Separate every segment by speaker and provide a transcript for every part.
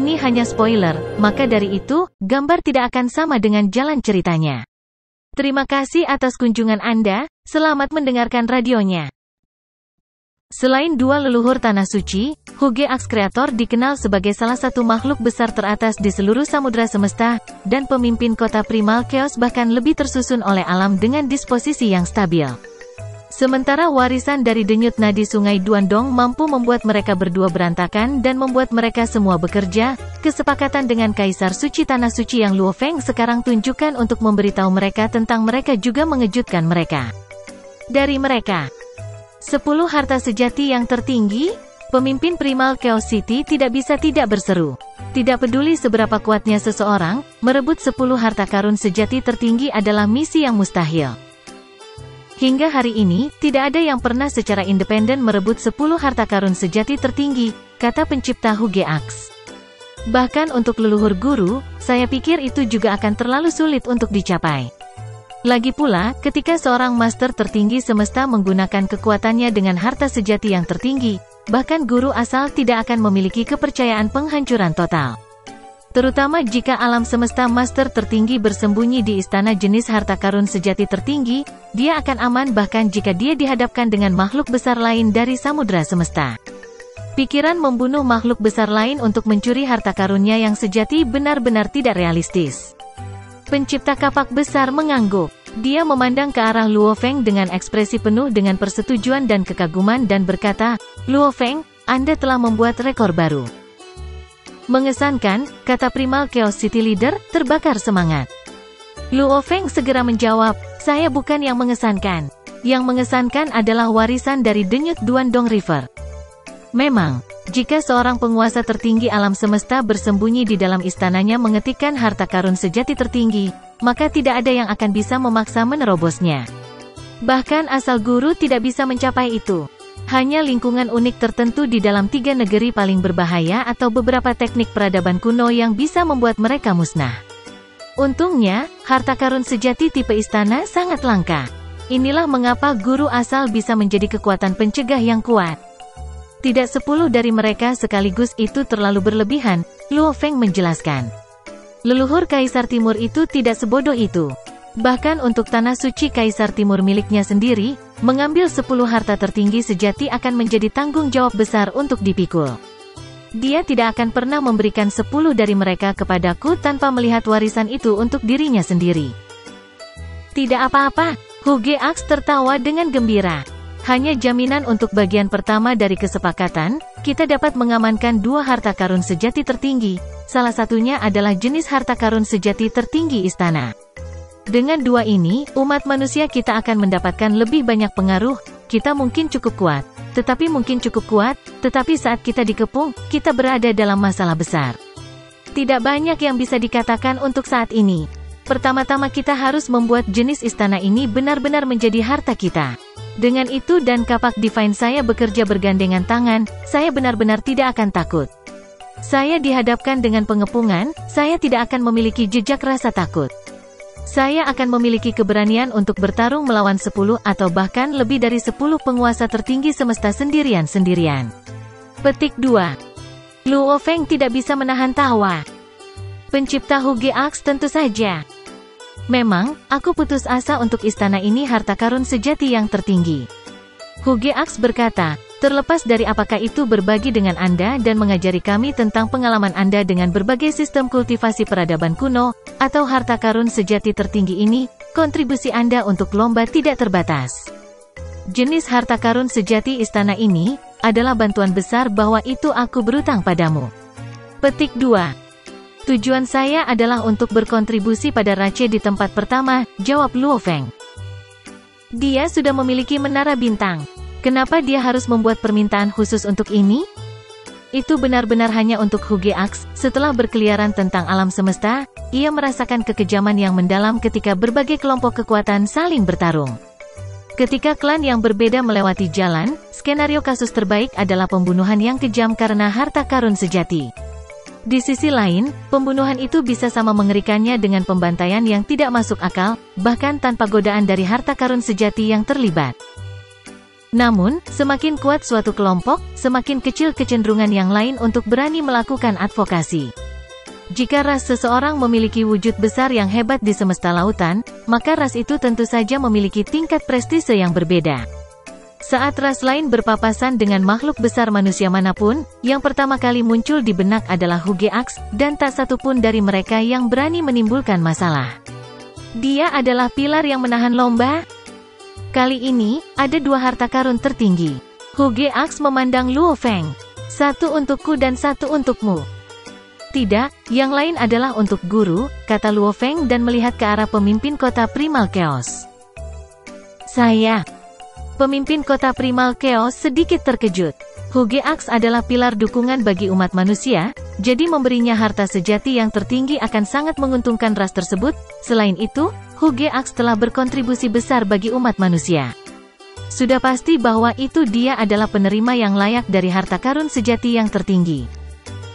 Speaker 1: Ini hanya spoiler, maka dari itu, gambar tidak akan sama dengan jalan ceritanya. Terima kasih atas kunjungan Anda, selamat mendengarkan radionya. Selain dua leluhur Tanah Suci, Hugeax Creator dikenal sebagai salah satu makhluk besar teratas di seluruh samudra semesta, dan pemimpin kota Primal Chaos bahkan lebih tersusun oleh alam dengan disposisi yang stabil. Sementara warisan dari denyut nadi sungai Duandong mampu membuat mereka berdua berantakan dan membuat mereka semua bekerja, kesepakatan dengan Kaisar Suci Tanah Suci yang Luo Feng sekarang tunjukkan untuk memberitahu mereka tentang mereka juga mengejutkan mereka. Dari mereka 10 harta sejati yang tertinggi, pemimpin Primal Chaos City tidak bisa tidak berseru. Tidak peduli seberapa kuatnya seseorang, merebut 10 harta karun sejati tertinggi adalah misi yang mustahil. Hingga hari ini, tidak ada yang pernah secara independen merebut 10 harta karun sejati tertinggi, kata pencipta Hugeax. Bahkan untuk leluhur guru, saya pikir itu juga akan terlalu sulit untuk dicapai. Lagi pula, ketika seorang master tertinggi semesta menggunakan kekuatannya dengan harta sejati yang tertinggi, bahkan guru asal tidak akan memiliki kepercayaan penghancuran total. Terutama jika alam semesta master tertinggi bersembunyi di istana jenis harta karun sejati tertinggi, dia akan aman bahkan jika dia dihadapkan dengan makhluk besar lain dari samudra semesta. Pikiran membunuh makhluk besar lain untuk mencuri harta karunnya yang sejati benar-benar tidak realistis. Pencipta kapak besar mengangguk. Dia memandang ke arah Luo Feng dengan ekspresi penuh dengan persetujuan dan kekaguman dan berkata, "Luo Feng, Anda telah membuat rekor baru." Mengesankan, kata Primal Chaos City Leader, terbakar semangat. Luo Feng segera menjawab, "Saya bukan yang mengesankan. Yang mengesankan adalah warisan dari denyut Duandong River." Memang, jika seorang penguasa tertinggi alam semesta bersembunyi di dalam istananya mengetikkan harta karun sejati tertinggi, maka tidak ada yang akan bisa memaksa menerobosnya. Bahkan asal guru tidak bisa mencapai itu. Hanya lingkungan unik tertentu di dalam 3 negeri paling berbahaya atau beberapa teknik peradaban kuno yang bisa membuat mereka musnah. Untungnya, harta karun sejati tipe istana sangat langka. Inilah mengapa guru asal bisa menjadi kekuatan pencegah yang kuat. Tidak 10 dari mereka sekaligus itu terlalu berlebihan, Luo Feng menjelaskan. Leluhur Kaisar Timur itu tidak sebodoh itu. Bahkan untuk Tanah Suci Kaisar Timur miliknya sendiri, mengambil 10 harta tertinggi sejati akan menjadi tanggung jawab besar untuk dipikul. Dia tidak akan pernah memberikan 10 dari mereka kepadaku tanpa melihat warisan itu untuk dirinya sendiri. Tidak apa-apa, Hugeax tertawa dengan gembira. Hanya jaminan untuk bagian pertama dari kesepakatan, kita dapat mengamankan 2 harta karun sejati tertinggi, salah satunya adalah jenis harta karun sejati tertinggi istana. Dengan 2 ini, umat manusia kita akan mendapatkan lebih banyak pengaruh. Kita mungkin cukup kuat, tetapi saat kita dikepung, kita berada dalam masalah besar. Tidak banyak yang bisa dikatakan untuk saat ini. Pertama-tama kita harus membuat jenis istana ini benar-benar menjadi harta kita. Dengan itu dan kapak divine saya bekerja bergandengan tangan, saya benar-benar tidak akan takut. Saya dihadapkan dengan pengepungan, saya tidak akan memiliki jejak rasa takut. Saya akan memiliki keberanian untuk bertarung melawan 10 atau bahkan lebih dari 10 penguasa tertinggi semesta sendirian-sendirian. Petik 2. Luo Feng tidak bisa menahan tawa. Pencipta Hugeax tentu saja. Memang, aku putus asa untuk istana ini harta karun sejati yang tertinggi. Hugeax berkata, terlepas dari apakah itu berbagi dengan Anda dan mengajari kami tentang pengalaman Anda dengan berbagai sistem kultivasi peradaban kuno, atau harta karun sejati tertinggi ini, kontribusi Anda untuk lomba tidak terbatas. Jenis harta karun sejati istana ini, adalah bantuan besar bahwa itu aku berutang padamu. Petik 2. Tujuan saya adalah untuk berkontribusi pada Rache di tempat pertama, jawab Luo Feng. Dia sudah memiliki menara bintang. Kenapa dia harus membuat permintaan khusus untuk ini? Itu benar-benar hanya untuk Hugeax. Setelah berkeliaran tentang alam semesta, ia merasakan kekejaman yang mendalam ketika berbagai kelompok kekuatan saling bertarung. Ketika klan yang berbeda melewati jalan, skenario kasus terbaik adalah pembunuhan yang kejam karena harta karun sejati. Di sisi lain, pembunuhan itu bisa sama mengerikannya dengan pembantaian yang tidak masuk akal, bahkan tanpa godaan dari harta karun sejati yang terlibat. Namun, semakin kuat suatu kelompok, semakin kecil kecenderungan yang lain untuk berani melakukan advokasi. Jika ras seseorang memiliki wujud besar yang hebat di semesta lautan, maka ras itu tentu saja memiliki tingkat prestise yang berbeda. Saat ras lain berpapasan dengan makhluk besar manusia manapun, yang pertama kali muncul di benak adalah Hugeax, dan tak satu pun dari mereka yang berani menimbulkan masalah. Dia adalah pilar yang menahan lomba. Kali ini, ada dua harta karun tertinggi. Hugeax memandang Luo Feng. Satu untukku dan satu untukmu. Tidak, yang lain adalah untuk guru, kata Luo Feng dan melihat ke arah pemimpin kota Primal Chaos. Saya. Pemimpin kota Primal Chaos sedikit terkejut. Hugeax adalah pilar dukungan bagi umat manusia, jadi memberinya harta sejati yang tertinggi akan sangat menguntungkan ras tersebut. Selain itu, Hugeax telah berkontribusi besar bagi umat manusia. Sudah pasti bahwa itu dia adalah penerima yang layak dari harta karun sejati yang tertinggi.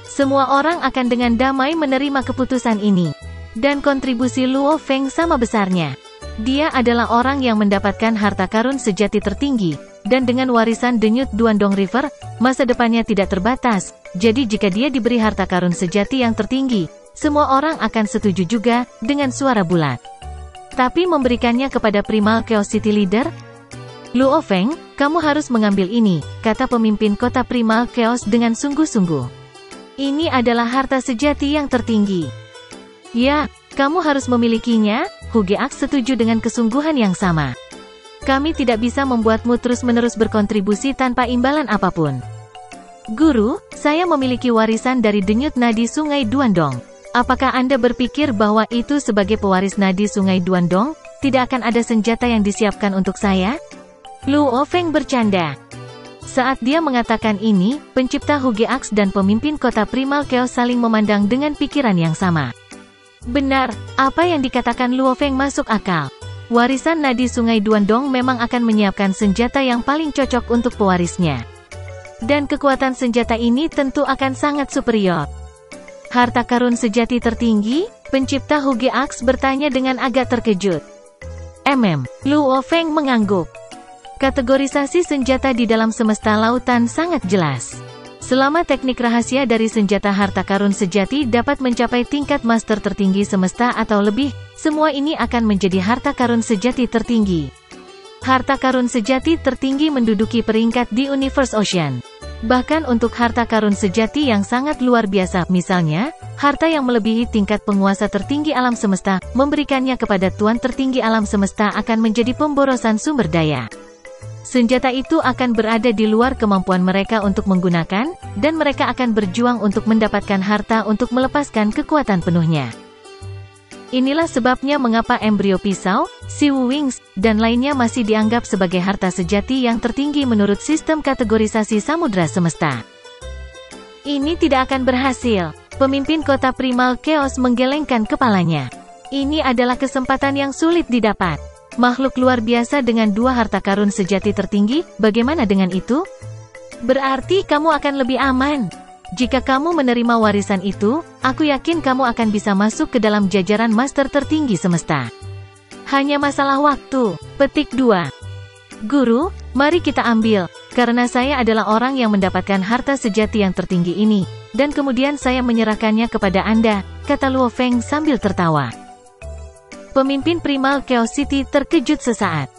Speaker 1: Semua orang akan dengan damai menerima keputusan ini. Dan kontribusi Luo Feng sama besarnya. Dia adalah orang yang mendapatkan harta karun sejati tertinggi, dan dengan warisan denyut Duandong River, masa depannya tidak terbatas. Jadi jika dia diberi harta karun sejati yang tertinggi, semua orang akan setuju juga, dengan suara bulat. Tapi memberikannya kepada Primal Chaos City Leader? Luo Feng, kamu harus mengambil ini, kata pemimpin kota Primal Chaos dengan sungguh-sungguh. Ini adalah harta sejati yang tertinggi. Ya, kamu harus memilikinya. Hugeax setuju dengan kesungguhan yang sama. Kami tidak bisa membuatmu terus-menerus berkontribusi tanpa imbalan apapun. Guru, saya memiliki warisan dari denyut nadi Sungai Duandong. Apakah Anda berpikir bahwa itu sebagai pewaris nadi Sungai Duandong, tidak akan ada senjata yang disiapkan untuk saya? Luo Feng bercanda. Saat dia mengatakan ini, pencipta Hugeax dan pemimpin kota Primal Chaos saling memandang dengan pikiran yang sama. Benar, apa yang dikatakan Luo Feng masuk akal. Warisan nadi Sungai Duandong memang akan menyiapkan senjata yang paling cocok untuk pewarisnya. Dan kekuatan senjata ini tentu akan sangat superior. Harta karun sejati tertinggi? Pencipta Hugeax bertanya dengan agak terkejut. Luo Feng mengangguk. Kategorisasi senjata di dalam semesta lautan sangat jelas. Selama teknik rahasia dari senjata harta karun sejati dapat mencapai tingkat master tertinggi semesta atau lebih, semua ini akan menjadi harta karun sejati tertinggi. Harta karun sejati tertinggi menduduki peringkat di Universe Ocean. Bahkan untuk harta karun sejati yang sangat luar biasa, misalnya, harta yang melebihi tingkat penguasa tertinggi alam semesta, memberikannya kepada tuan tertinggi alam semesta akan menjadi pemborosan sumber daya. Senjata itu akan berada di luar kemampuan mereka untuk menggunakan, dan mereka akan berjuang untuk mendapatkan harta untuk melepaskan kekuatan penuhnya. Inilah sebabnya mengapa embrio pisau, Siwu Wings, dan lainnya masih dianggap sebagai harta sejati yang tertinggi menurut sistem kategorisasi samudra semesta. Ini tidak akan berhasil. Pemimpin kota Primal Chaos menggelengkan kepalanya. Ini adalah kesempatan yang sulit didapat. Makhluk luar biasa dengan dua harta karun sejati tertinggi, bagaimana dengan itu? Berarti kamu akan lebih aman. Jika kamu menerima warisan itu, aku yakin kamu akan bisa masuk ke dalam jajaran master tertinggi semesta. Hanya masalah waktu. Petik 2. Guru, mari kita ambil, karena saya adalah orang yang mendapatkan harta sejati yang tertinggi ini, dan kemudian saya menyerahkannya kepada Anda, kata Luo Feng sambil tertawa. Pemimpin Primal Chaos City terkejut sesaat.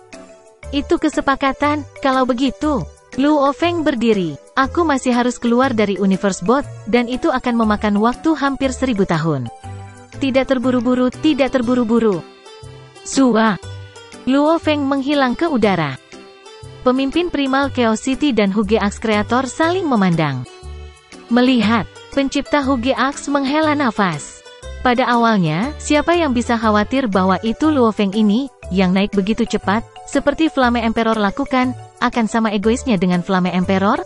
Speaker 1: Itu kesepakatan, kalau begitu. Luo Feng berdiri. Aku masih harus keluar dari Universe Bot, dan itu akan memakan waktu hampir 1000 tahun. Tidak terburu-buru, tidak terburu-buru. Sua. Luo Feng menghilang ke udara. Pemimpin Primal Chaos City dan Hugeax Creator saling memandang. Melihat, pencipta Hugeax menghela nafas. Pada awalnya, siapa yang bisa khawatir bahwa itu Luo Feng ini, yang naik begitu cepat, seperti Flame Emperor lakukan, akan sama egoisnya dengan Flame Emperor?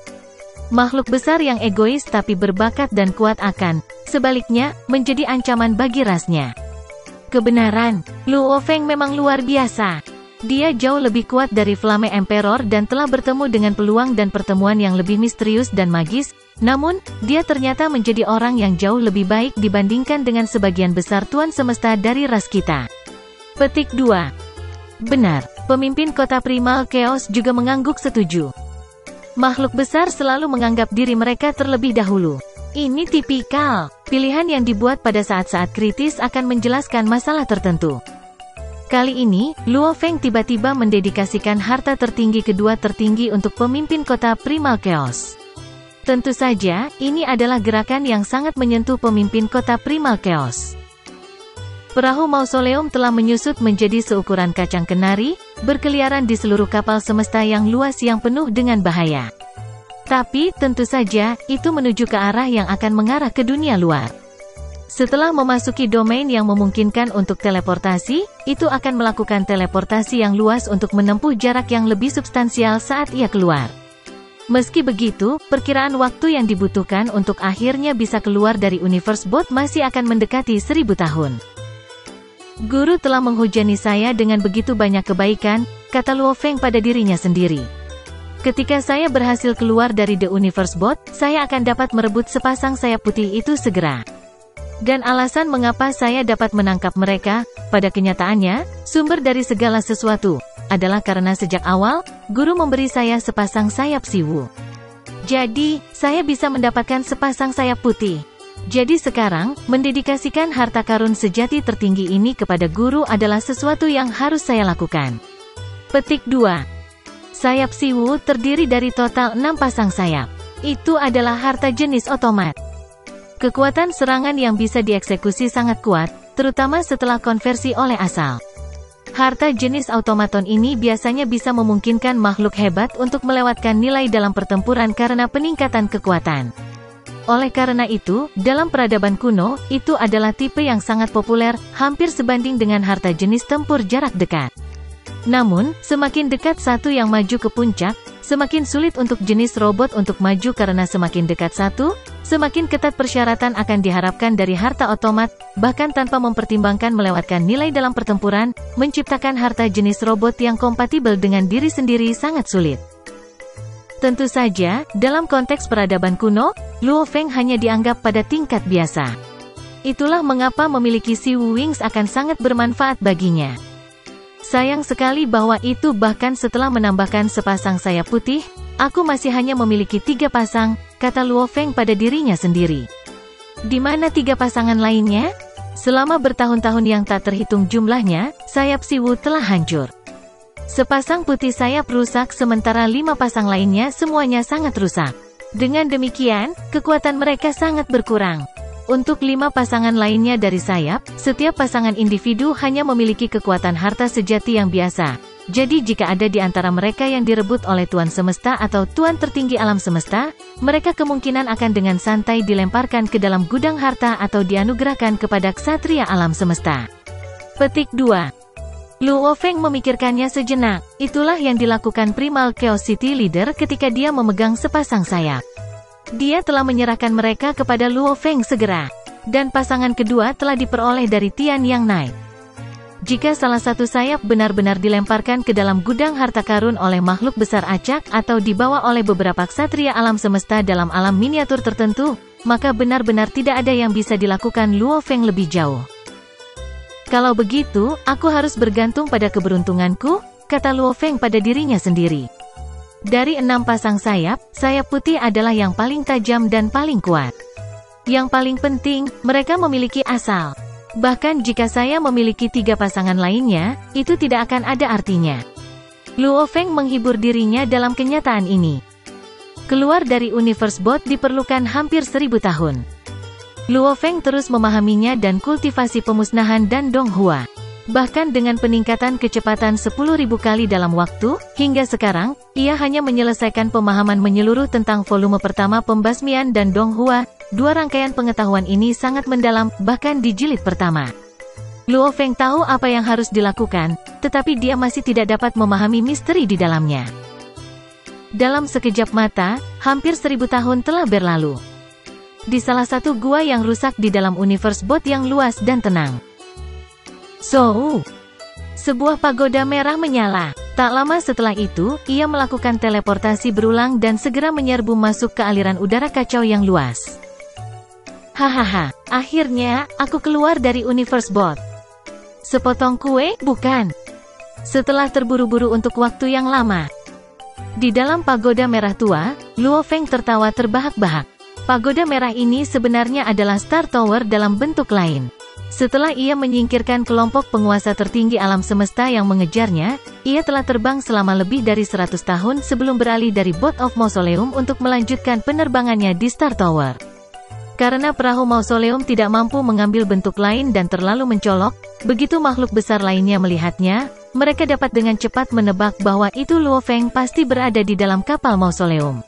Speaker 1: Makhluk besar yang egois tapi berbakat dan kuat akan, sebaliknya, menjadi ancaman bagi rasnya. Kebenaran, Luo Feng memang luar biasa. Dia jauh lebih kuat dari Flame Emperor dan telah bertemu dengan peluang dan pertemuan yang lebih misterius dan magis, namun, dia ternyata menjadi orang yang jauh lebih baik dibandingkan dengan sebagian besar tuan semesta dari ras kita. Petik 2. Benar, pemimpin kota Primal Chaos juga mengangguk setuju. Makhluk besar selalu menganggap diri mereka terlebih dahulu. Ini tipikal pilihan yang dibuat pada saat-saat kritis akan menjelaskan masalah tertentu. Kali ini, Luo Feng tiba-tiba mendedikasikan harta tertinggi kedua tertinggi untuk pemimpin kota Primal Chaos. Tentu saja, ini adalah gerakan yang sangat menyentuh pemimpin kota Primal Chaos. Perahu mausoleum telah menyusut menjadi seukuran kacang kenari, berkeliaran di seluruh kapal semesta yang luas yang penuh dengan bahaya. Tapi, tentu saja, itu menuju ke arah yang akan mengarah ke dunia luar. Setelah memasuki domain yang memungkinkan untuk teleportasi, itu akan melakukan teleportasi yang luas untuk menempuh jarak yang lebih substansial saat ia keluar. Meski begitu, perkiraan waktu yang dibutuhkan untuk akhirnya bisa keluar dari Universe Bot masih akan mendekati 1000 tahun. Guru telah menghujani saya dengan begitu banyak kebaikan, kata Luo Feng pada dirinya sendiri. Ketika saya berhasil keluar dari The Universe Bot, saya akan dapat merebut sepasang sayap putih itu segera. Dan alasan mengapa saya dapat menangkap mereka, pada kenyataannya, sumber dari segala sesuatu, adalah karena sejak awal, guru memberi saya sepasang sayap siwu. Jadi, saya bisa mendapatkan sepasang sayap putih. Jadi sekarang, mendedikasikan harta karun sejati tertinggi ini kepada guru adalah sesuatu yang harus saya lakukan. Petik 2. Sayap siwu terdiri dari total 6 pasang sayap. Itu adalah harta jenis otomat. Kekuatan serangan yang bisa dieksekusi sangat kuat, terutama setelah konversi oleh asal. Harta jenis automaton ini biasanya bisa memungkinkan makhluk hebat untuk melewatkan nilai dalam pertempuran karena peningkatan kekuatan. Oleh karena itu, dalam peradaban kuno, itu adalah tipe yang sangat populer, hampir sebanding dengan harta jenis tempur jarak dekat. Namun, semakin dekat satu yang maju ke puncak, semakin sulit untuk jenis robot untuk maju karena semakin dekat satu, semakin ketat persyaratan akan diharapkan dari harta otomat, bahkan tanpa mempertimbangkan melewatkan nilai dalam pertempuran, menciptakan harta jenis robot yang kompatibel dengan diri sendiri sangat sulit. Tentu saja, dalam konteks peradaban kuno, Luo Feng hanya dianggap pada tingkat biasa. Itulah mengapa memiliki Siwu Wings akan sangat bermanfaat baginya. Sayang sekali bahwa itu bahkan setelah menambahkan sepasang sayap putih, aku masih hanya memiliki 3 pasang, kata Luo Feng pada dirinya sendiri. Di mana 3 pasangan lainnya? Selama bertahun-tahun yang tak terhitung jumlahnya, sayap Siwu telah hancur. Sepasang putih sayap rusak sementara 5 pasang lainnya semuanya sangat rusak. Dengan demikian, kekuatan mereka sangat berkurang. Untuk 5 pasangan lainnya dari sayap, setiap pasangan individu hanya memiliki kekuatan harta sejati yang biasa. Jadi jika ada di antara mereka yang direbut oleh Tuan Semesta atau Tuan tertinggi alam semesta, mereka kemungkinan akan dengan santai dilemparkan ke dalam gudang harta atau dianugerahkan kepada ksatria alam semesta. Petik 2. Luo Feng memikirkannya sejenak. Itulah yang dilakukan Primal Chaos City Leader ketika dia memegang sepasang sayap. Dia telah menyerahkan mereka kepada Luo Feng segera. Dan pasangan kedua telah diperoleh dari Tian Yang Knight. Jika salah satu sayap benar-benar dilemparkan ke dalam gudang harta karun oleh makhluk besar acak atau dibawa oleh beberapa ksatria alam semesta dalam alam miniatur tertentu, maka benar-benar tidak ada yang bisa dilakukan Luo Feng lebih jauh. Kalau begitu, aku harus bergantung pada keberuntunganku, kata Luo Feng pada dirinya sendiri. Dari 6 pasang sayap, sayap putih adalah yang paling tajam dan paling kuat. Yang paling penting, mereka memiliki asal. Bahkan jika saya memiliki 3 pasangan lainnya, itu tidak akan ada artinya. Luo Feng menghibur dirinya dalam kenyataan ini. Keluar dari Universe Bot diperlukan hampir 1000 tahun. Luo Feng terus memahaminya dan kultivasi pemusnahan dan Donghua. Bahkan dengan peningkatan kecepatan 10.000 kali dalam waktu, hingga sekarang, ia hanya menyelesaikan pemahaman menyeluruh tentang volume pertama pembasmian dan Donghua. 2 rangkaian pengetahuan ini sangat mendalam, bahkan di jilid pertama. Luo Feng tahu apa yang harus dilakukan, tetapi dia masih tidak dapat memahami misteri di dalamnya. Dalam sekejap mata, hampir 1000 tahun telah berlalu. Di salah satu gua yang rusak di dalam Universe Bot yang luas dan tenang. Sebuah pagoda merah menyala. Tak lama setelah itu, ia melakukan teleportasi berulang dan segera menyerbu masuk ke aliran udara kacau yang luas. Hahaha, akhirnya, aku keluar dari Universe Bot. Sepotong kue, bukan? Setelah terburu-buru untuk waktu yang lama. Di dalam pagoda merah tua, Luo Feng tertawa terbahak-bahak. Pagoda merah ini sebenarnya adalah Star Tower dalam bentuk lain. Setelah ia menyingkirkan kelompok penguasa tertinggi alam semesta yang mengejarnya, ia telah terbang selama lebih dari 100 tahun sebelum beralih dari Boat of Mausoleum untuk melanjutkan penerbangannya di Star Tower. Karena perahu mausoleum tidak mampu mengambil bentuk lain dan terlalu mencolok, begitu makhluk besar lainnya melihatnya, mereka dapat dengan cepat menebak bahwa itu Luo Feng pasti berada di dalam kapal mausoleum.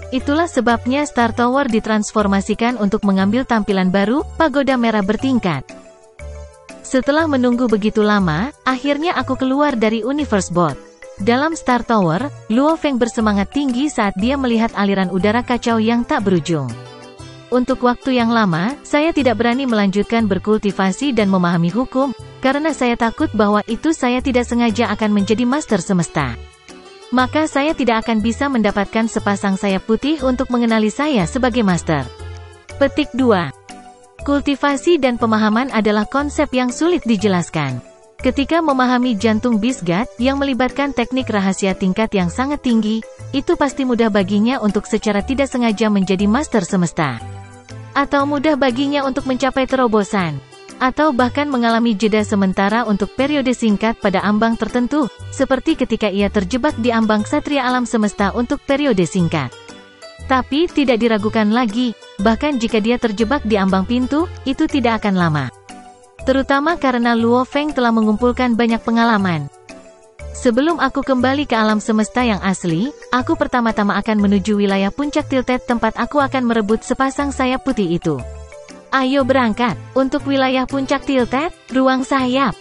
Speaker 1: Itulah sebabnya Star Tower ditransformasikan untuk mengambil tampilan baru, pagoda merah bertingkat. Setelah menunggu begitu lama, akhirnya aku keluar dari Universe Boat. Dalam Star Tower, Luo Feng bersemangat tinggi saat dia melihat aliran udara kacau yang tak berujung. Untuk waktu yang lama, saya tidak berani melanjutkan berkultivasi dan memahami hukum, karena saya takut bahwa itu saya tidak sengaja akan menjadi master semesta. Maka saya tidak akan bisa mendapatkan sepasang sayap putih untuk mengenali saya sebagai master. Petik 2. Kultivasi dan pemahaman adalah konsep yang sulit dijelaskan. Ketika memahami jantung Beast God, yang melibatkan teknik rahasia tingkat yang sangat tinggi, itu pasti mudah baginya untuk secara tidak sengaja menjadi master semesta. Atau mudah baginya untuk mencapai terobosan. Atau bahkan mengalami jeda sementara untuk periode singkat pada ambang tertentu, seperti ketika ia terjebak di ambang Ksatria alam semesta untuk periode singkat. Tapi tidak diragukan lagi, bahkan jika dia terjebak di ambang pintu, itu tidak akan lama. Terutama karena Luo Feng telah mengumpulkan banyak pengalaman. Sebelum aku kembali ke alam semesta yang asli, aku pertama-tama akan menuju wilayah puncak Tilted tempat aku akan merebut sepasang sayap putih itu. Ayo berangkat, untuk wilayah puncak Tilted, ruang sayap.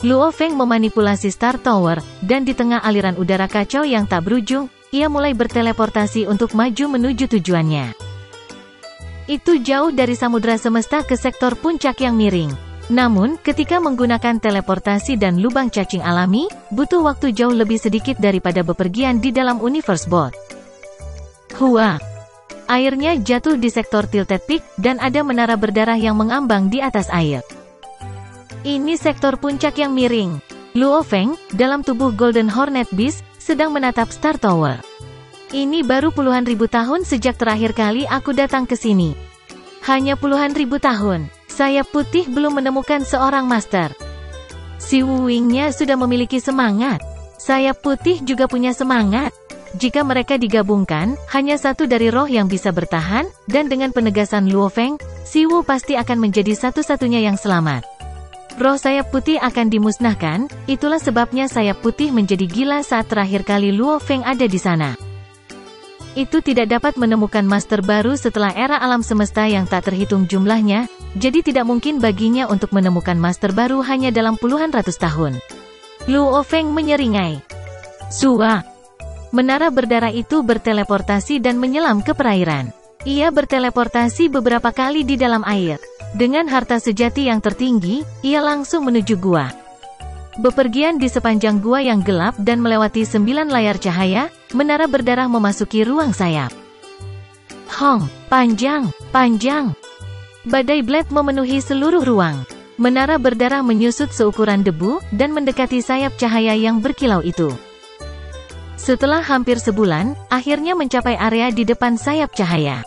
Speaker 1: Luo Feng memanipulasi Star Tower, dan di tengah aliran udara kacau yang tak berujung, ia mulai berteleportasi untuk maju menuju tujuannya. Itu jauh dari samudra semesta ke sektor puncak yang miring. Namun, ketika menggunakan teleportasi dan lubang cacing alami, butuh waktu jauh lebih sedikit daripada bepergian di dalam Universe Boat. Hua! Airnya jatuh di sektor Tilted Peak, dan ada menara berdarah yang mengambang di atas air. Ini sektor puncak yang miring. Luo Feng, dalam tubuh Golden Hornet Beast, sedang menatap Star Tower. Ini baru puluhan ribu tahun sejak terakhir kali aku datang ke sini. Hanya puluhan ribu tahun. Sayap putih belum menemukan seorang master. Si Wu Wingnya sudah memiliki semangat. Sayap putih juga punya semangat. Jika mereka digabungkan, hanya satu dari roh yang bisa bertahan, dan dengan penegasan Luo Feng, si Wu pasti akan menjadi satu-satunya yang selamat. Roh sayap putih akan dimusnahkan, itulah sebabnya sayap putih menjadi gila saat terakhir kali Luo Feng ada di sana. Itu tidak dapat menemukan master baru setelah era alam semesta yang tak terhitung jumlahnya, jadi tidak mungkin baginya untuk menemukan master baru hanya dalam puluhan ratus tahun. Luo Feng menyeringai. Sua! Menara berdarah itu berteleportasi dan menyelam ke perairan. Ia berteleportasi beberapa kali di dalam air. Dengan harta sejati yang tertinggi, ia langsung menuju gua. Bepergian di sepanjang gua yang gelap dan melewati 9 layar cahaya, menara berdarah memasuki ruang sayap. Hong, panjang, panjang. Badai blade memenuhi seluruh ruang. Menara berdarah menyusut seukuran debu, dan mendekati sayap cahaya yang berkilau itu. Setelah hampir sebulan, akhirnya mencapai area di depan sayap cahaya.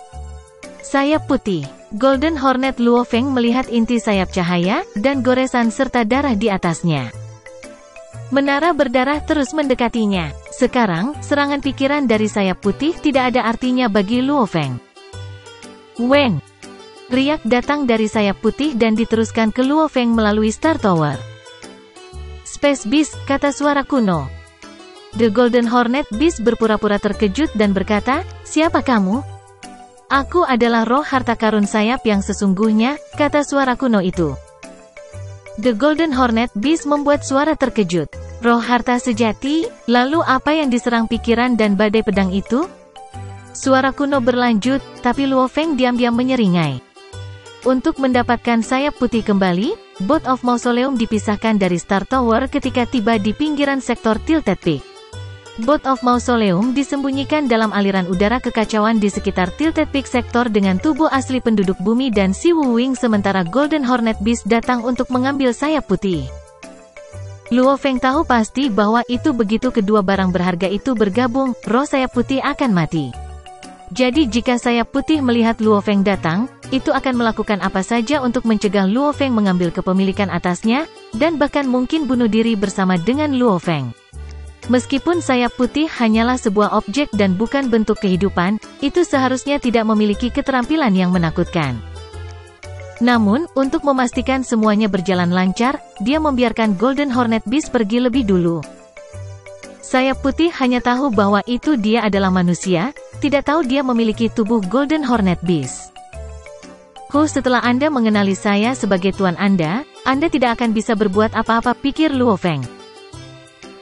Speaker 1: Sayap putih. Golden Hornet Luo Feng melihat inti sayap cahaya, dan goresan serta darah di atasnya. Menara berdarah terus mendekatinya. Sekarang, serangan pikiran dari sayap putih tidak ada artinya bagi Luo Feng. Weng! Riak datang dari sayap putih dan diteruskan ke Luo Feng melalui Star Tower. Space Beast, kata suara kuno. The Golden Hornet Beast berpura-pura terkejut dan berkata, siapa kamu? Aku adalah roh harta karun sayap yang sesungguhnya, kata suara kuno itu. The Golden Hornet Beast membuat suara terkejut. Roh harta sejati, lalu apa yang diserang pikiran dan badai pedang itu? Suara kuno berlanjut, tapi Luo Feng diam-diam menyeringai. Untuk mendapatkan sayap putih kembali, Boat of Mausoleum dipisahkan dari Star Tower ketika tiba di pinggiran sektor Tilted Peak. Boat of Mausoleum disembunyikan dalam aliran udara kekacauan di sekitar Tilted Peak sektor dengan tubuh asli penduduk bumi dan Si Wu Wing sementara Golden Hornet Beast datang untuk mengambil sayap putih. Luo Feng tahu pasti bahwa itu begitu kedua barang berharga itu bergabung, roh sayap putih akan mati. Jadi jika sayap putih melihat Luo Feng datang, itu akan melakukan apa saja untuk mencegah Luo Feng mengambil kepemilikan atasnya, dan bahkan mungkin bunuh diri bersama dengan Luo Feng. Meskipun sayap putih hanyalah sebuah objek dan bukan bentuk kehidupan, itu seharusnya tidak memiliki keterampilan yang menakutkan. Namun, untuk memastikan semuanya berjalan lancar, dia membiarkan Golden Hornet Beast pergi lebih dulu. Sayap putih hanya tahu bahwa itu dia adalah manusia, tidak tahu dia memiliki tubuh Golden Hornet Beast. Setelah Anda mengenali saya sebagai tuan Anda tidak akan bisa berbuat apa-apa, pikir Luo Feng.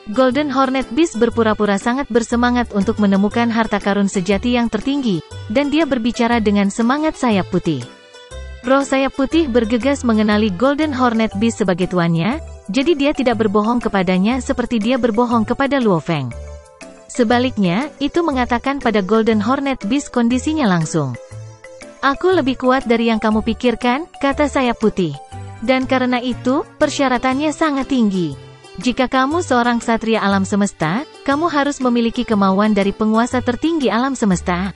Speaker 1: Golden Hornet Beast berpura-pura sangat bersemangat untuk menemukan harta karun sejati yang tertinggi, dan dia berbicara dengan semangat sayap putih. Roh sayap putih bergegas mengenali Golden Hornet Beast sebagai tuannya, jadi dia tidak berbohong kepadanya seperti dia berbohong kepada Luo Feng. Sebaliknya, itu mengatakan pada Golden Hornet Beast kondisinya langsung. Aku lebih kuat dari yang kamu pikirkan, kata sayap putih. Dan karena itu, persyaratannya sangat tinggi. Jika kamu seorang ksatria alam semesta, kamu harus memiliki kemauan dari penguasa tertinggi alam semesta.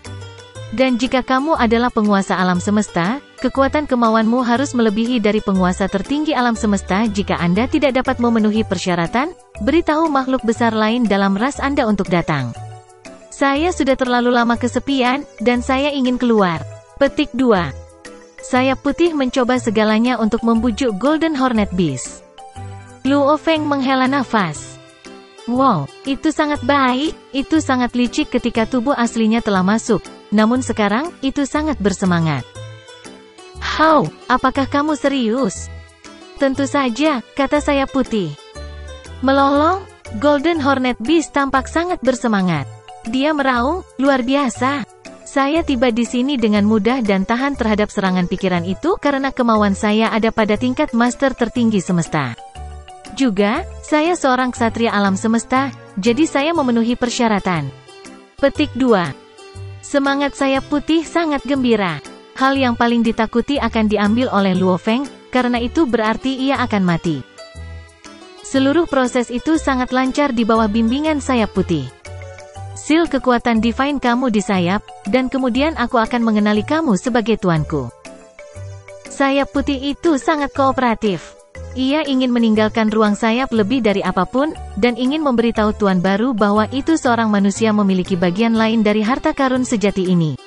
Speaker 1: Dan jika kamu adalah penguasa alam semesta, kekuatan kemauanmu harus melebihi dari penguasa tertinggi alam semesta. Jika Anda tidak dapat memenuhi persyaratan, beritahu makhluk besar lain dalam ras Anda untuk datang. Saya sudah terlalu lama kesepian, dan saya ingin keluar. Petik 2. Sayap putih mencoba segalanya untuk membujuk Golden Hornet Beast. Luo Feng menghela nafas. Wow, itu sangat baik, itu sangat licik ketika tubuh aslinya telah masuk. Namun sekarang, itu sangat bersemangat. How, apakah kamu serius? Tentu saja, kata sayap putih. Melolong, Golden Hornet Beast tampak sangat bersemangat. Dia meraung, luar biasa. Saya tiba di sini dengan mudah dan tahan terhadap serangan pikiran itu karena kemauan saya ada pada tingkat master tertinggi semesta. Juga, saya seorang ksatria alam semesta, jadi saya memenuhi persyaratan. Petik 2. Semangat sayap putih sangat gembira. Hal yang paling ditakuti akan diambil oleh Luo Feng, karena itu berarti ia akan mati. Seluruh proses itu sangat lancar di bawah bimbingan sayap putih. Sil kekuatan divine kamu di sayap, dan kemudian aku akan mengenali kamu sebagai tuanku. Sayap putih itu sangat kooperatif. Ia ingin meninggalkan ruang sayap lebih dari apapun, dan ingin memberitahu tuan baru bahwa itu seorang manusia memiliki bagian lain dari harta karun sejati ini.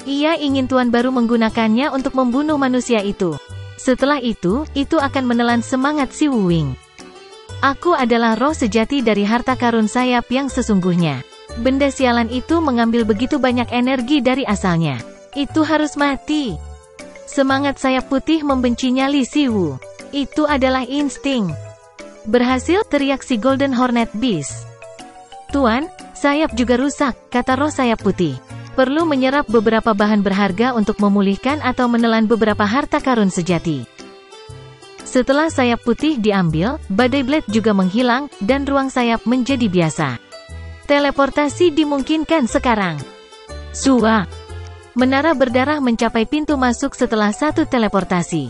Speaker 1: Ia ingin tuan baru menggunakannya untuk membunuh manusia itu. Setelah itu akan menelan semangat si Wu Wing. Aku adalah roh sejati dari harta karun sayap yang sesungguhnya. Benda sialan itu mengambil begitu banyak energi dari asalnya. Itu harus mati. Semangat sayap putih membencinya Li Siwu. Itu adalah insting. Berhasil, teriak si Golden Hornet Beast. Tuan, sayap juga rusak, kata roh sayap putih. Perlu menyerap beberapa bahan berharga untuk memulihkan atau menelan beberapa harta karun sejati. Setelah sayap putih diambil, badai blade juga menghilang, dan ruang sayap menjadi biasa. Teleportasi dimungkinkan sekarang. Sua. Menara berdarah mencapai pintu masuk setelah satu teleportasi.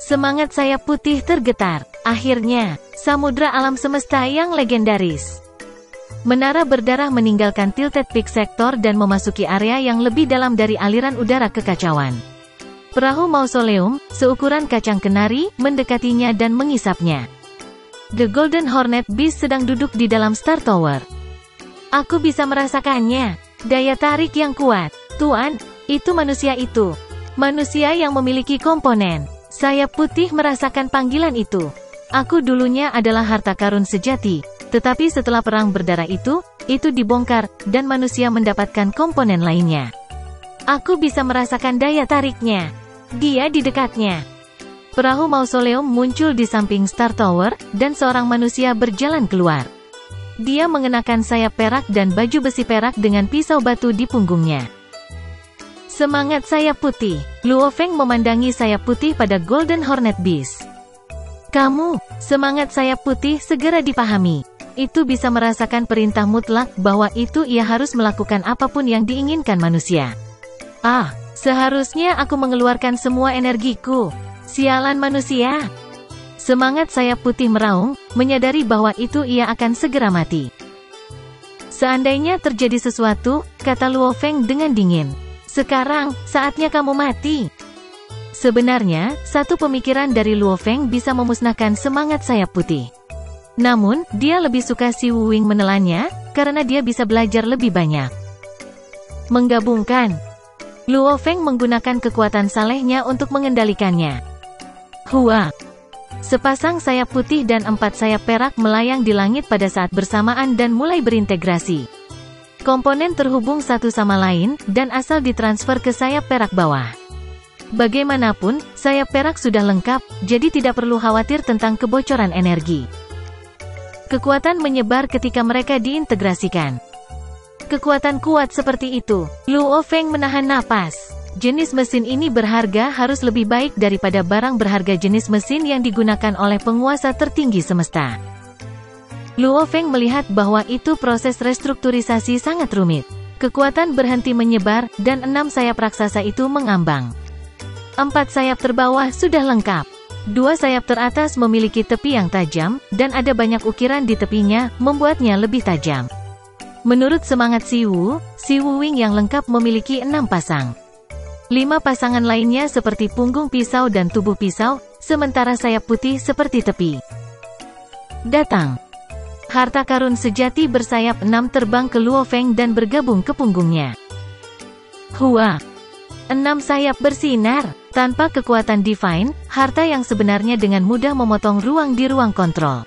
Speaker 1: Semangat sayap putih tergetar. Akhirnya, samudra alam semesta yang legendaris. Menara berdarah meninggalkan Tilted Peak Sector dan memasuki area yang lebih dalam dari aliran udara kekacauan. Perahu mausoleum, seukuran kacang kenari, mendekatinya dan mengisapnya. The Golden Hornet Beast sedang duduk di dalam Star Tower. Aku bisa merasakannya. Daya tarik yang kuat. Tuan, itu manusia itu. Manusia yang memiliki komponen. Sayap putih merasakan panggilan itu. Aku dulunya adalah harta karun sejati, tetapi setelah perang berdarah itu dibongkar, dan manusia mendapatkan komponen lainnya. Aku bisa merasakan daya tariknya. Dia di dekatnya. Perahu mausoleum muncul di samping Star Tower, dan seorang manusia berjalan keluar. Dia mengenakan sayap perak dan baju besi perak dengan pisau batu di punggungnya. Semangat sayap putih. Luo Feng memandangi sayap putih pada Golden Hornet Beast. Kamu, semangat sayap putih segera dipahami. Itu bisa merasakan perintah mutlak bahwa itu ia harus melakukan apapun yang diinginkan manusia. Seharusnya aku mengeluarkan semua energiku. Sialan manusia. Semangat sayap putih meraung, menyadari bahwa itu ia akan segera mati. Seandainya terjadi sesuatu, kata Luo Feng dengan dingin. Sekarang, saatnya kamu mati. Sebenarnya, satu pemikiran dari Luo Feng bisa memusnahkan semangat sayap putih. Namun, dia lebih suka Si Wuwing menelannya, karena dia bisa belajar lebih banyak. Menggabungkan. Luo Feng menggunakan kekuatan salehnya untuk mengendalikannya. Hua. Sepasang sayap putih dan 4 sayap perak melayang di langit pada saat bersamaan dan mulai berintegrasi. Komponen terhubung satu sama lain, dan asal ditransfer ke sayap perak bawah. Bagaimanapun, sayap perak sudah lengkap, jadi tidak perlu khawatir tentang kebocoran energi. Kekuatan menyebar ketika mereka diintegrasikan. Kekuatan kuat seperti itu. Luo Feng menahan napas. Jenis mesin ini berharga harus lebih baik daripada barang berharga jenis mesin yang digunakan oleh penguasa tertinggi semesta. Luo Feng melihat bahwa itu proses restrukturisasi sangat rumit. Kekuatan berhenti menyebar, dan 6 sayap raksasa itu mengambang. 4 sayap terbawah sudah lengkap. 2 sayap teratas memiliki tepi yang tajam, dan ada banyak ukiran di tepinya, membuatnya lebih tajam. Menurut semangat Si Wuwing yang lengkap memiliki 6 pasang. 5 pasangan lainnya seperti punggung pisau dan tubuh pisau, sementara sayap putih seperti tepi. Datang. Harta karun sejati bersayap 6 terbang ke Luo Feng dan bergabung ke punggungnya. Hua. 6 sayap bersinar. Tanpa kekuatan divine, harta yang sebenarnya dengan mudah memotong ruang di ruang kontrol.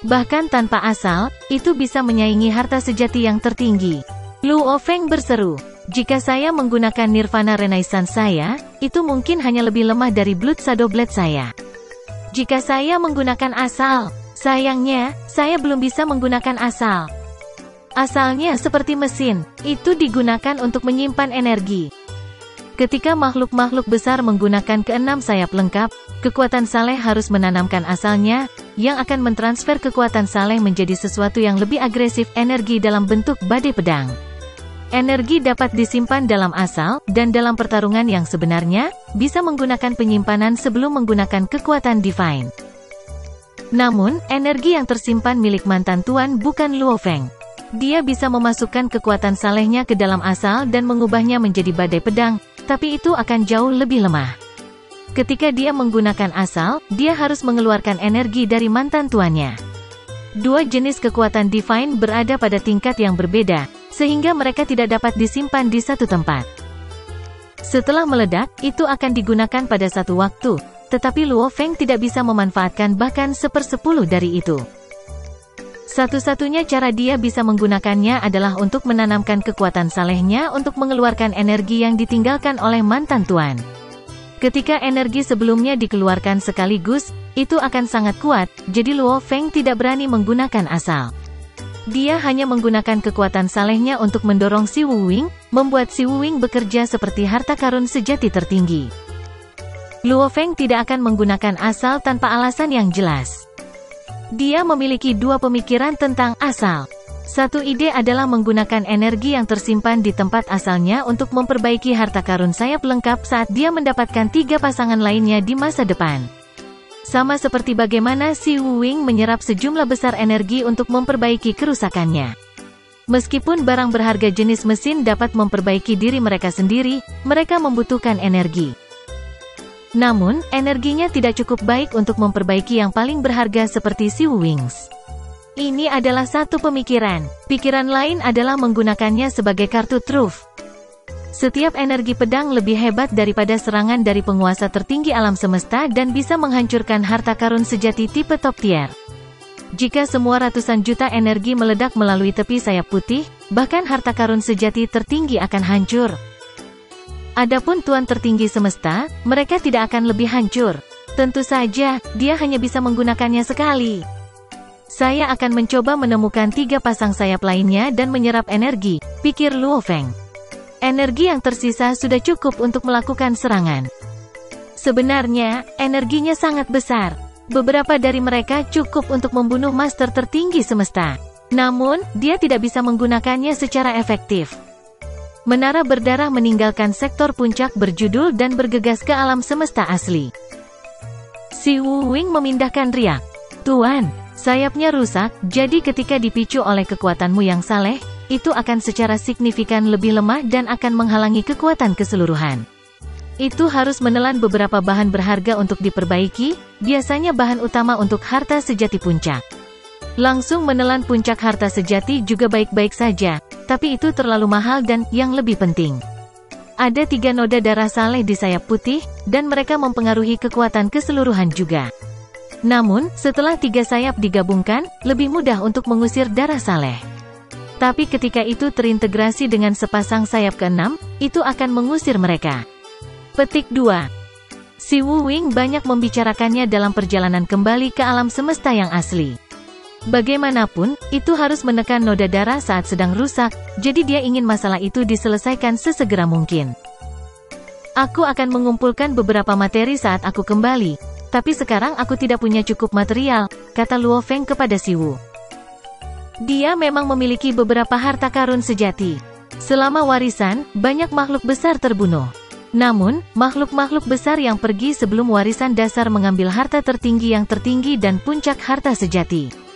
Speaker 1: Bahkan tanpa asal, itu bisa menyaingi harta sejati yang tertinggi. Luo Feng berseru. Jika saya menggunakan Nirvana Renaissance saya, itu mungkin hanya lebih lemah dari Blood Shadow Blade saya. Jika saya menggunakan asal, sayangnya, saya belum bisa menggunakan asal. Asalnya seperti mesin, itu digunakan untuk menyimpan energi. Ketika makhluk-makhluk besar menggunakan ke-6 sayap lengkap, kekuatan saleh harus menanamkan asalnya, yang akan mentransfer kekuatan saleh menjadi sesuatu yang lebih agresif energi dalam bentuk badai pedang. Energi dapat disimpan dalam asal, dan dalam pertarungan yang sebenarnya, bisa menggunakan penyimpanan sebelum menggunakan kekuatan divine. Namun, energi yang tersimpan milik mantan tuan bukan Luo Feng. Dia bisa memasukkan kekuatan salehnya ke dalam asal dan mengubahnya menjadi badai pedang, tapi itu akan jauh lebih lemah. Ketika dia menggunakan asal, dia harus mengeluarkan energi dari mantan tuannya. 2 jenis kekuatan divine berada pada tingkat yang berbeda, sehingga mereka tidak dapat disimpan di satu tempat. Setelah meledak, itu akan digunakan pada satu waktu, tetapi Luo Feng tidak bisa memanfaatkan bahkan 1/10 dari itu. Satu-satunya cara dia bisa menggunakannya adalah untuk menanamkan kekuatan salehnya untuk mengeluarkan energi yang ditinggalkan oleh mantan tuan. Ketika energi sebelumnya dikeluarkan sekaligus, itu akan sangat kuat, jadi Luo Feng tidak berani menggunakan asal. Dia hanya menggunakan kekuatan salehnya untuk mendorong Si Wuwing, membuat Si Wuwing bekerja seperti harta karun sejati tertinggi. Luo Feng tidak akan menggunakan asal tanpa alasan yang jelas. Dia memiliki 2 pemikiran tentang asal. Satu ide adalah menggunakan energi yang tersimpan di tempat asalnya untuk memperbaiki harta karun sayap lengkap saat dia mendapatkan 3 pasangan lainnya di masa depan. Sama seperti bagaimana Si Wuwing menyerap sejumlah besar energi untuk memperbaiki kerusakannya. Meskipun barang berharga jenis mesin dapat memperbaiki diri mereka sendiri, mereka membutuhkan energi. Namun, energinya tidak cukup baik untuk memperbaiki yang paling berharga seperti Si Wuwing's. Ini adalah satu pemikiran. Pikiran lain adalah menggunakannya sebagai kartu truf. Setiap energi pedang lebih hebat daripada serangan dari penguasa tertinggi alam semesta dan bisa menghancurkan harta karun sejati tipe top tier. Jika semua ratusan juta energi meledak melalui tepi sayap putih, bahkan harta karun sejati tertinggi akan hancur. Adapun tuan tertinggi semesta, mereka tidak akan lebih hancur. Tentu saja, dia hanya bisa menggunakannya sekali. Saya akan mencoba menemukan 3 pasang sayap lainnya dan menyerap energi, pikir Luo Feng. Energi yang tersisa sudah cukup untuk melakukan serangan. Sebenarnya, energinya sangat besar. Beberapa dari mereka cukup untuk membunuh master tertinggi semesta. Namun, dia tidak bisa menggunakannya secara efektif. Menara berdarah meninggalkan sektor puncak berjudul dan bergegas ke alam semesta asli. Si Wu Wing memindahkan riak. Tuan, sayapnya rusak, jadi ketika dipicu oleh kekuatanmu yang saleh, itu akan secara signifikan lebih lemah dan akan menghalangi kekuatan keseluruhan. Itu harus menelan beberapa bahan berharga untuk diperbaiki, biasanya bahan utama untuk harta sejati puncak. Langsung menelan puncak harta sejati juga baik-baik saja, tapi itu terlalu mahal dan, yang lebih penting, ada 3 noda darah saleh di sayap putih, dan mereka mempengaruhi kekuatan keseluruhan juga. Namun, setelah 3 sayap digabungkan, lebih mudah untuk mengusir darah saleh. Tapi ketika itu terintegrasi dengan sepasang sayap ke-6, itu akan mengusir mereka. Petik 2. Si Wu Wing banyak membicarakannya dalam perjalanan kembali ke alam semesta yang asli. Bagaimanapun, itu harus menekan noda darah saat sedang rusak, jadi dia ingin masalah itu diselesaikan sesegera mungkin. Aku akan mengumpulkan beberapa materi saat aku kembali, tapi sekarang aku tidak punya cukup material, kata Luo Feng kepada Si Wu. Dia memang memiliki beberapa harta karun sejati. Selama warisan, banyak makhluk besar terbunuh. Namun, makhluk-makhluk besar yang pergi sebelum warisan dasar mengambil harta tertinggi yang tertinggi dan puncak harta sejati.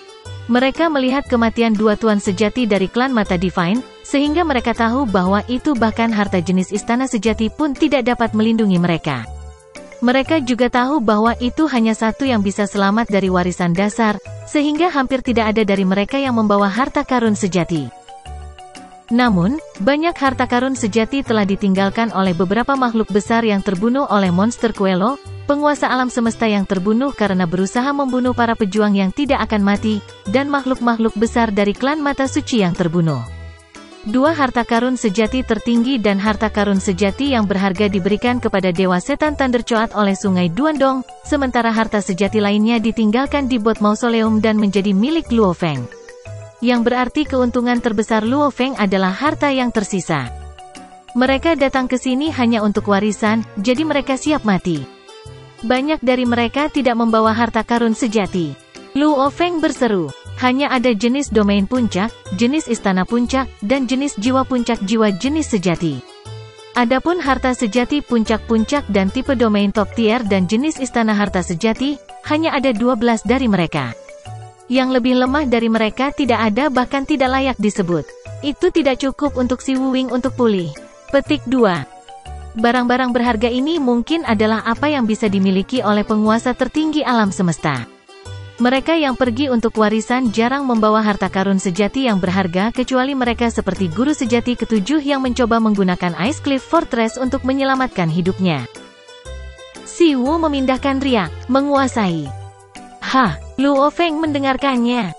Speaker 1: Mereka melihat kematian 2 tuan sejati dari klan Mata Divine, sehingga mereka tahu bahwa itu bahkan harta jenis istana sejati pun tidak dapat melindungi mereka. Mereka juga tahu bahwa itu hanya satu yang bisa selamat dari warisan dasar, sehingga hampir tidak ada dari mereka yang membawa harta karun sejati. Namun, banyak harta karun sejati telah ditinggalkan oleh beberapa makhluk besar yang terbunuh oleh monster Quello, penguasa alam semesta yang terbunuh karena berusaha membunuh para pejuang yang tidak akan mati, dan makhluk-makhluk besar dari klan Mata Suci yang terbunuh. 2 harta karun sejati tertinggi dan harta karun sejati yang berharga diberikan kepada Dewa Setan Thundercoat oleh Sungai Duandong, sementara harta sejati lainnya ditinggalkan di Bot Mausoleum dan menjadi milik Luo Feng. Yang berarti keuntungan terbesar Luo Feng adalah harta yang tersisa. Mereka datang ke sini hanya untuk warisan, jadi mereka siap mati. Banyak dari mereka tidak membawa harta karun sejati. Luo Feng berseru, hanya ada jenis domain puncak, jenis istana puncak, dan jenis jiwa puncak jiwa jenis sejati. Adapun harta sejati puncak-puncak dan tipe domain top tier dan jenis istana harta sejati, hanya ada 12 dari mereka. Yang lebih lemah dari mereka tidak ada bahkan tidak layak disebut. Itu tidak cukup untuk Si Wu Wing untuk pulih. Petik 2. Barang-barang berharga ini mungkin adalah apa yang bisa dimiliki oleh penguasa tertinggi alam semesta. Mereka yang pergi untuk warisan jarang membawa harta karun sejati yang berharga kecuali mereka seperti guru sejati ke-7 yang mencoba menggunakan Ice Cliff Fortress untuk menyelamatkan hidupnya. Si Wu memindahkan riak, menguasai. Luo Feng mendengarkannya.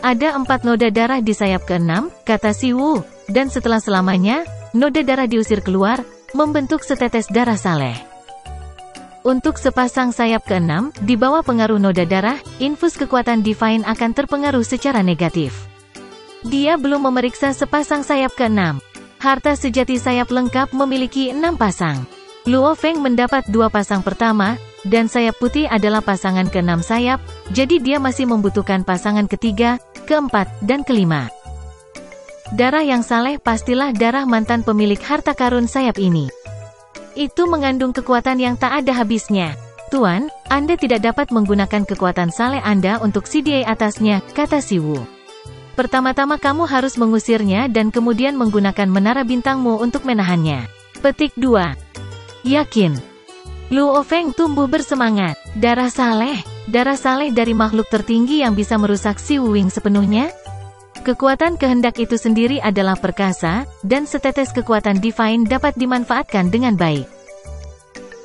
Speaker 1: Ada 4 noda darah di sayap ke-6, kata Si Wu, dan setelah selamanya, noda darah diusir keluar, membentuk setetes darah saleh. Untuk sepasang sayap ke-6, di bawah pengaruh noda darah, infus kekuatan divine akan terpengaruh secara negatif. Dia belum memeriksa sepasang sayap ke-6. Harta sejati sayap lengkap memiliki 6 pasang. Luo Feng mendapat 2 pasang pertama, dan sayap putih adalah pasangan ke-6 sayap, jadi dia masih membutuhkan pasangan ketiga, keempat, dan kelima. Darah yang saleh pastilah darah mantan pemilik harta karun sayap ini. Itu mengandung kekuatan yang tak ada habisnya. Tuan, Anda tidak dapat menggunakan kekuatan saleh Anda untuk CDA atasnya, kata Si Wu. Pertama-tama kamu harus mengusirnya dan kemudian menggunakan menara bintangmu untuk menahannya. Petik 2. Yakin. Luo Feng tumbuh bersemangat. Darah saleh dari makhluk tertinggi yang bisa merusak Si Wu Wing sepenuhnya? Kekuatan kehendak itu sendiri adalah perkasa, dan setetes kekuatan divine dapat dimanfaatkan dengan baik.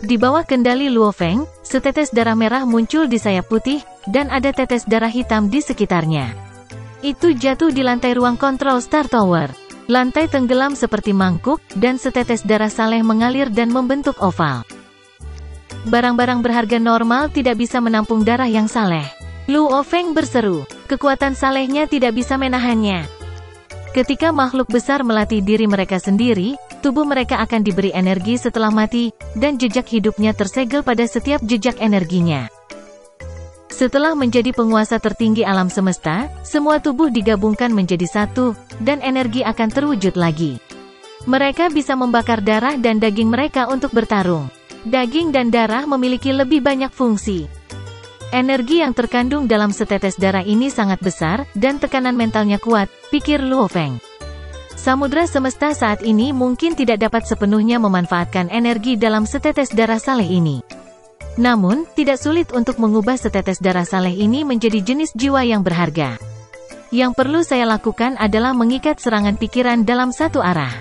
Speaker 1: Di bawah kendali Luo Feng, setetes darah merah muncul di sayap putih, dan ada tetes darah hitam di sekitarnya. Itu jatuh di lantai ruang kontrol Star Tower. Lantai tenggelam seperti mangkuk, dan setetes darah saleh mengalir dan membentuk oval. Barang-barang berharga normal tidak bisa menampung darah yang saleh. Luo Feng berseru, kekuatan salehnya tidak bisa menahannya. Ketika makhluk besar melatih diri mereka sendiri, tubuh mereka akan diberi energi setelah mati, dan jejak hidupnya tersegel pada setiap jejak energinya. Setelah menjadi penguasa tertinggi alam semesta, semua tubuh digabungkan menjadi satu, dan energi akan terwujud lagi. Mereka bisa membakar darah dan daging mereka untuk bertarung. Daging dan darah memiliki lebih banyak fungsi. Energi yang terkandung dalam setetes darah ini sangat besar, dan tekanan mentalnya kuat, pikir Luo Feng. Samudra semesta saat ini mungkin tidak dapat sepenuhnya memanfaatkan energi dalam setetes darah Saleh ini. Namun, tidak sulit untuk mengubah setetes darah Saleh ini menjadi jenis jiwa yang berharga. Yang perlu saya lakukan adalah mengikat serangan pikiran dalam satu arah.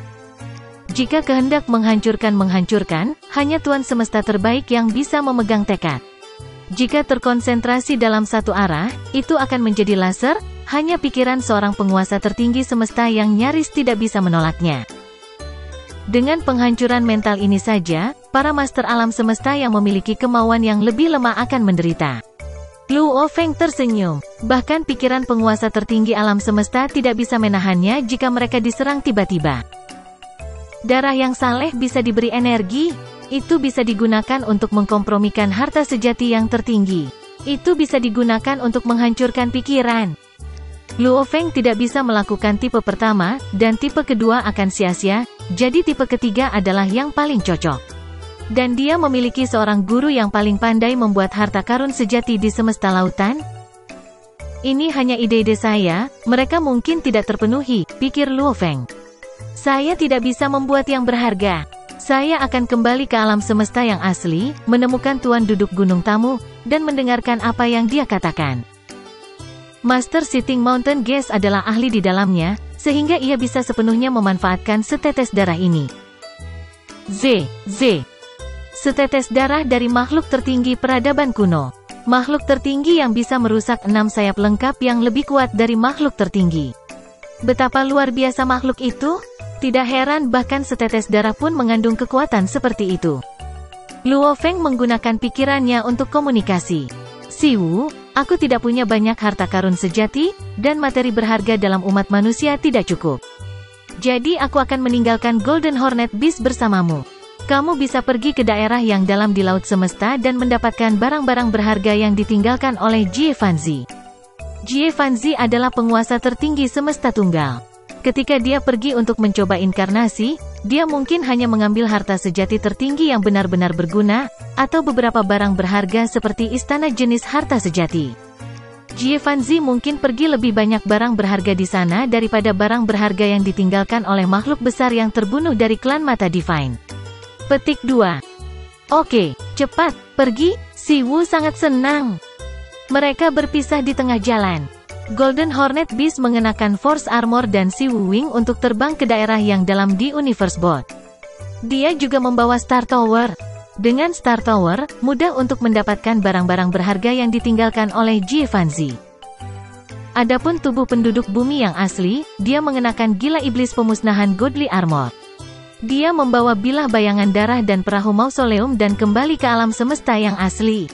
Speaker 1: Jika kehendak menghancurkan, hanya Tuan Semesta terbaik yang bisa memegang tekad. Jika terkonsentrasi dalam satu arah, itu akan menjadi laser, hanya pikiran seorang penguasa tertinggi semesta yang nyaris tidak bisa menolaknya. Dengan penghancuran mental ini saja, para master alam semesta yang memiliki kemauan yang lebih lemah akan menderita. Luo Feng tersenyum. Bahkan pikiran penguasa tertinggi alam semesta tidak bisa menahannya jika mereka diserang tiba-tiba. Darah yang saleh bisa diberi energi. Itu bisa digunakan untuk mengkompromikan harta sejati yang tertinggi. Itu bisa digunakan untuk menghancurkan pikiran. Luo Feng tidak bisa melakukan tipe pertama, dan tipe kedua akan sia-sia, jadi tipe ketiga adalah yang paling cocok. Dan dia memiliki seorang guru yang paling pandai membuat harta karun sejati di semesta lautan. Ini hanya ide-ide saya, mereka mungkin tidak terpenuhi, pikir Luo Feng. Saya tidak bisa membuat yang berharga. Saya akan kembali ke alam semesta yang asli, menemukan Tuan duduk gunung tamu, dan mendengarkan apa yang dia katakan. Master Sitting Mountain Geas adalah ahli di dalamnya, sehingga ia bisa sepenuhnya memanfaatkan setetes darah ini. Setetes darah dari makhluk tertinggi peradaban kuno. Makhluk tertinggi yang bisa merusak 6 sayap lengkap yang lebih kuat dari makhluk tertinggi. Betapa luar biasa makhluk itu? Tidak heran bahkan setetes darah pun mengandung kekuatan seperti itu. Luo Feng menggunakan pikirannya untuk komunikasi. Siwu, aku tidak punya banyak harta karun sejati, dan materi berharga dalam umat manusia tidak cukup. Jadi aku akan meninggalkan Golden Hornet Beast bersamamu. Kamu bisa pergi ke daerah yang dalam di Laut Semesta dan mendapatkan barang-barang berharga yang ditinggalkan oleh Jie Fanzi. Jie Fanzi adalah penguasa tertinggi semesta tunggal. Ketika dia pergi untuk mencoba inkarnasi, dia mungkin hanya mengambil harta sejati tertinggi yang benar-benar berguna, atau beberapa barang berharga seperti istana jenis harta sejati. Jie Fanzi mungkin pergi lebih banyak barang berharga di sana daripada barang berharga yang ditinggalkan oleh makhluk besar yang terbunuh dari klan Mata Divine. Petik 2. Oke, cepat, pergi, Si Wu sangat senang. Mereka berpisah di tengah jalan. Golden Hornet Beast mengenakan Force Armor dan Si Wu Wing untuk terbang ke daerah yang dalam di Universe Bot. Dia juga membawa Star Tower. Dengan Star Tower, mudah untuk mendapatkan barang-barang berharga yang ditinggalkan oleh Jie Fanzi. Adapun tubuh penduduk bumi yang asli, dia mengenakan Gila Iblis Pemusnahan Godly Armor. Dia membawa bilah bayangan darah dan perahu mausoleum dan kembali ke alam semesta yang asli.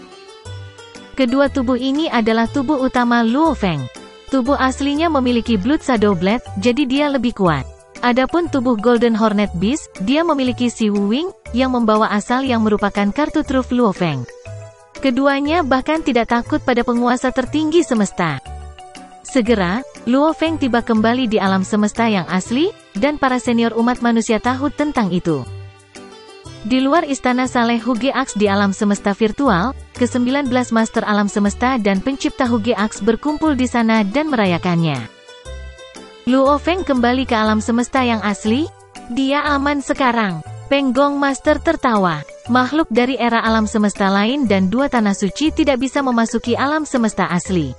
Speaker 1: Kedua tubuh ini adalah tubuh utama Luo Feng. Tubuh aslinya memiliki Blood Shadow Blade, jadi dia lebih kuat. Adapun tubuh Golden Hornet Beast, dia memiliki Si Wu Wing, yang membawa asal yang merupakan kartu truf Luo Feng. Keduanya bahkan tidak takut pada penguasa tertinggi semesta. Segera, Luo Feng tiba kembali di alam semesta yang asli, dan para senior umat manusia tahu tentang itu. Di luar istana Saleh Huge Aks di alam semesta virtual, ke-19 Master Alam Semesta dan pencipta Huge Aks berkumpul di sana dan merayakannya. Luo Feng kembali ke alam semesta yang asli. Dia aman sekarang. Peng Gong Master tertawa. Makhluk dari era alam semesta lain dan 2 tanah suci tidak bisa memasuki alam semesta asli.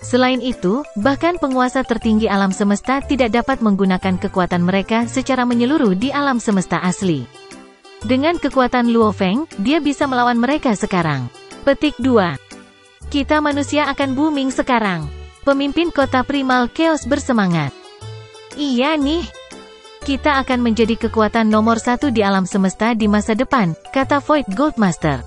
Speaker 1: Selain itu, bahkan penguasa tertinggi alam semesta tidak dapat menggunakan kekuatan mereka secara menyeluruh di alam semesta asli. Dengan kekuatan Luo Feng, dia bisa melawan mereka sekarang. Petik 2. Kita manusia akan booming sekarang. Pemimpin kota Primal Chaos bersemangat. Iya nih. Kita akan menjadi kekuatan nomor 1 di alam semesta di masa depan, kata Void Gold Master.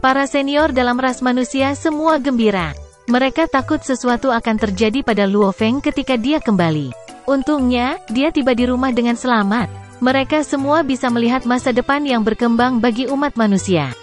Speaker 1: Para senior dalam ras manusia semua gembira. Mereka takut sesuatu akan terjadi pada Luo Feng ketika dia kembali. Untungnya, dia tiba di rumah dengan selamat. Mereka semua bisa melihat masa depan yang berkembang bagi umat manusia.